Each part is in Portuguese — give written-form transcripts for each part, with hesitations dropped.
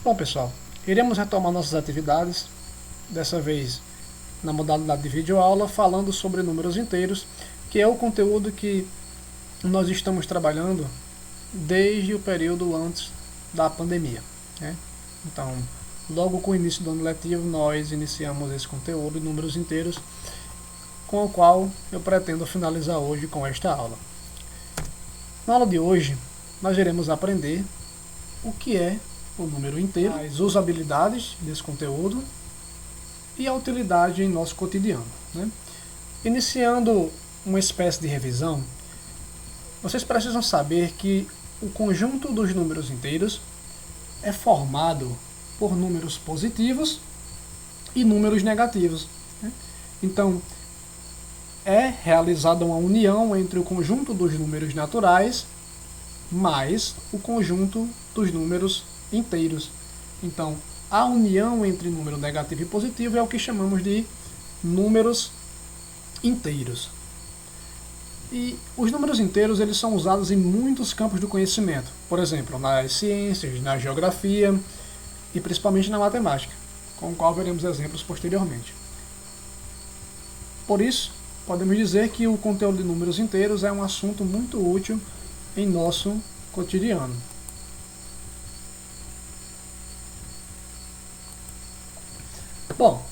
Bom, pessoal, iremos retomar nossas atividades, dessa vez na modalidade de videoaula, falando sobre números inteiros, que é o conteúdo que nós estamos trabalhando desde o período antes da pandemia, né? Então, logo com o início do ano letivo, nós iniciamos esse conteúdo de números inteiros, com o qual eu pretendo finalizar hoje com esta aula. Na aula de hoje, nós iremos aprender o que é o número inteiro, as usabilidades desse conteúdo e a utilidade em nosso cotidiano, né? Iniciando uma espécie de revisão, vocês precisam saber que o conjunto dos números inteiros é formado por números positivos e números negativos, né? Então, é realizada uma união entre o conjunto dos números naturais mais o conjunto dos números inteiros. Então, a união entre número negativo e positivo é o que chamamos de números inteiros. E os números inteiros eles são usados em muitos campos do conhecimento, por exemplo, nas ciências, na geografia e principalmente na matemática, com o qual veremos exemplos posteriormente. Por isso, podemos dizer que o conteúdo de números inteiros é um assunto muito útil em nosso cotidiano. Bom,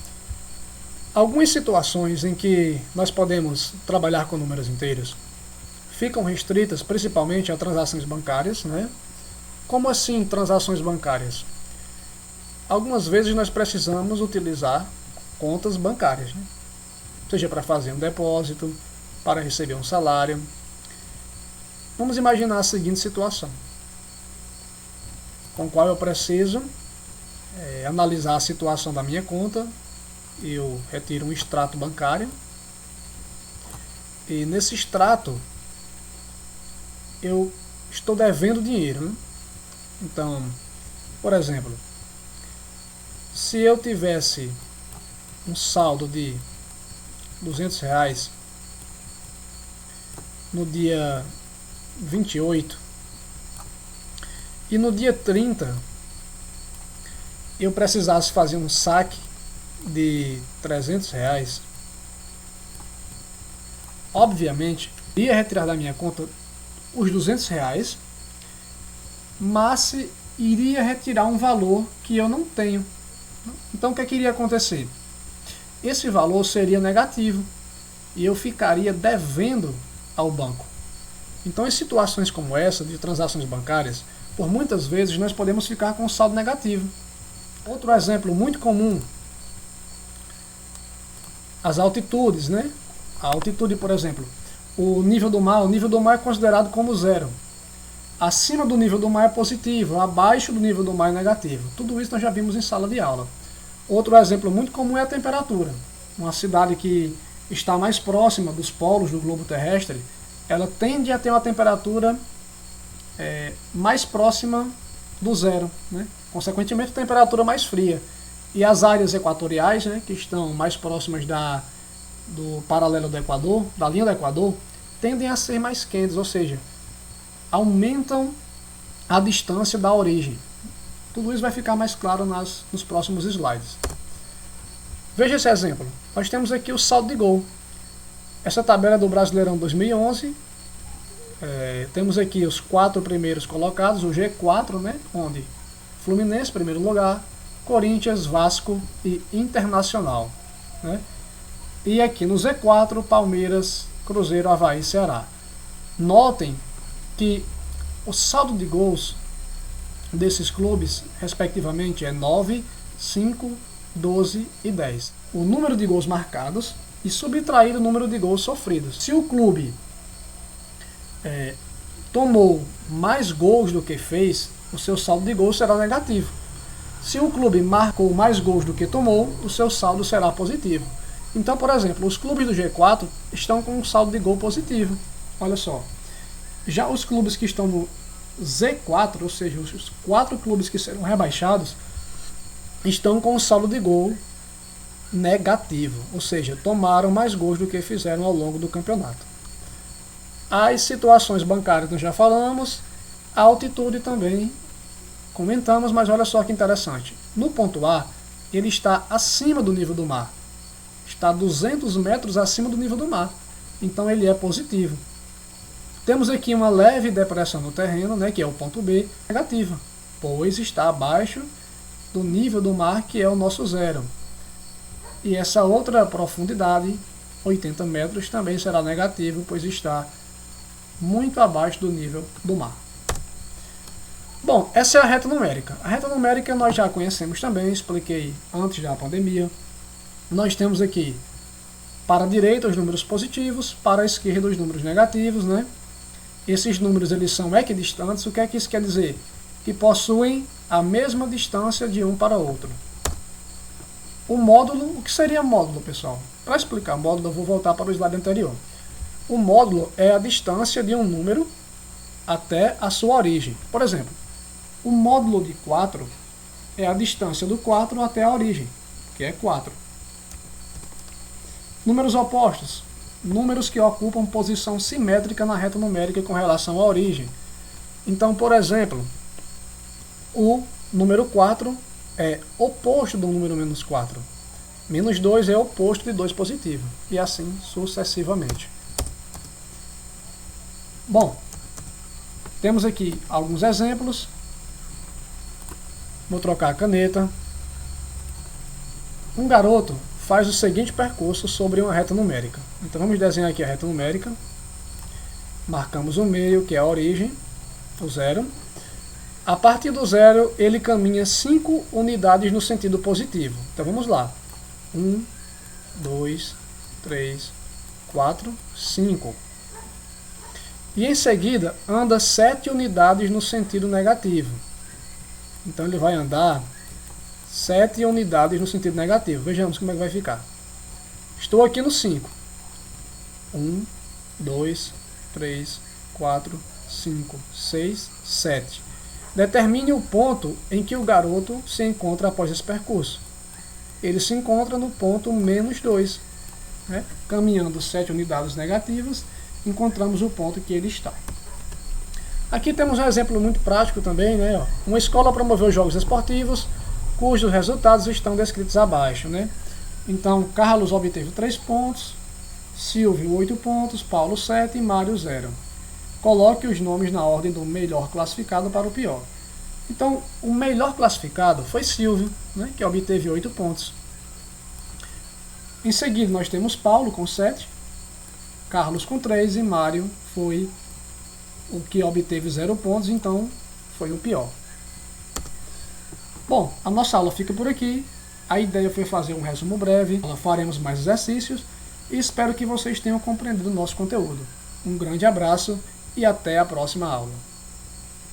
algumas situações em que nós podemos trabalhar com números inteiros ficam restritas principalmente a transações bancárias, né? Como assim transações bancárias? Algumas vezes nós precisamos utilizar contas bancárias, né? Seja para fazer um depósito, para receber um salário. Vamos imaginar a seguinte situação, com a qual eu preciso analisar a situação da minha conta. Eu retiro um extrato bancário e nesse extrato eu estou devendo dinheiro, né? Então, por exemplo, se eu tivesse um saldo de R$200 no dia 28 e no dia 30 eu precisasse fazer um saque de R$300, obviamente ia retirar da minha conta os R$200, mas iria retirar um valor que eu não tenho. Então o que iria acontecer? Esse valor seria negativo e eu ficaria devendo ao banco. Então, em situações como essa, de transações bancárias, por muitas vezes nós podemos ficar com um saldo negativo. Outro exemplo muito comum, as altitudes, né? A altitude, por exemplo, o nível do mar é considerado como zero. Acima do nível do mar é positivo, abaixo do nível do mar é negativo. Tudo isso nós já vimos em sala de aula. Outro exemplo muito comum é a temperatura. Uma cidade que está mais próxima dos polos do globo terrestre, ela tende a ter uma temperatura mais próxima do zero, né? Consequentemente, a temperatura mais fria. E as áreas equatoriais, né, que estão mais próximas do paralelo do Equador, da linha do Equador, tendem a ser mais quentes, ou seja, aumentam a distância da origem. Tudo isso vai ficar mais claro nos próximos slides. Veja esse exemplo. Nós temos aqui o saldo de gol. Essa tabela é do Brasileirão 2011. Temos aqui os 4 primeiros colocados, o G4, né, onde Fluminense, primeiro lugar, Corinthians, Vasco e Internacional, né? E aqui no Z4, Palmeiras, Cruzeiro, Avaí e Ceará. Notem que o saldo de gols desses clubes, respectivamente, é 9, 5, 12 e 10. O número de gols marcados e subtrair o número de gols sofridos. Se o clube tomou mais gols do que fez, o seu saldo de gols será negativo. Se o clube marcou mais gols do que tomou, o seu saldo será positivo. Então, por exemplo, os clubes do G4 estão com um saldo de gol positivo. Olha só. Já os clubes que estão no Z4, ou seja, os 4 clubes que serão rebaixados, estão com um saldo de gol negativo. Ou seja, tomaram mais gols do que fizeram ao longo do campeonato. As situações bancárias nós já falamos. A altitude também comentamos, mas olha só que interessante. No ponto A, ele está acima do nível do mar. Está 200 metros acima do nível do mar. Então ele é positivo. Temos aqui uma leve depressão no terreno, né, que é o ponto B, negativa, pois está abaixo do nível do mar, que é o nosso zero. E essa outra profundidade, 80 metros, também será negativo, pois está muito abaixo do nível do mar. Bom, essa é a reta numérica. A reta numérica nós já conhecemos também, expliquei antes da pandemia. Nós temos aqui para a direita os números positivos, para a esquerda os números negativos, né? Esses números eles são equidistantes. O que é que isso quer dizer? Que possuem a mesma distância de um para outro. O módulo, o que seria módulo, pessoal? Para explicar módulo, eu vou voltar para o slide anterior. O módulo é a distância de um número até a sua origem. Por exemplo, o módulo de 4 é a distância do 4 até a origem, que é 4. Números opostos. Números que ocupam posição simétrica na reta numérica com relação à origem. Então, por exemplo, o número 4 é oposto do número menos 4. Menos 2 é oposto de 2 positivo. E assim sucessivamente. Bom, temos aqui alguns exemplos. Vou trocar a caneta. Um garoto faz o seguinte percurso sobre uma reta numérica. Então vamos desenhar aqui a reta numérica. Marcamos o meio, que é a origem, o zero. A partir do zero, ele caminha 5 unidades no sentido positivo. Então vamos lá. 1, 2, 3, 4, 5. E em seguida, anda 7 unidades no sentido negativo. Então ele vai andar 7 unidades no sentido negativo. Vejamos como é que vai ficar. Estou aqui no 5. 1, 2, 3, 4, 5, 6, 7. Determine o ponto em que o garoto se encontra após esse percurso. Ele se encontra no ponto menos 2. Né? Caminhando 7 unidades negativas, encontramos o ponto que ele está. Aqui temos um exemplo muito prático também. Né? Uma escola promoveu jogos esportivos, cujos resultados estão descritos abaixo. Né? Então, Carlos obteve 3 pontos, Silvio 8 pontos, Paulo 7 e Mário 0. Coloque os nomes na ordem do melhor classificado para o pior. Então, o melhor classificado foi Silvio, né, que obteve 8 pontos. Em seguida, nós temos Paulo com 7, Carlos com 3 e Mário foi o que obteve 0 pontos, então foi o pior. Bom, a nossa aula fica por aqui. A ideia foi fazer um resumo breve. Faremos mais exercícios e espero que vocês tenham compreendido o nosso conteúdo. Um grande abraço e até a próxima aula.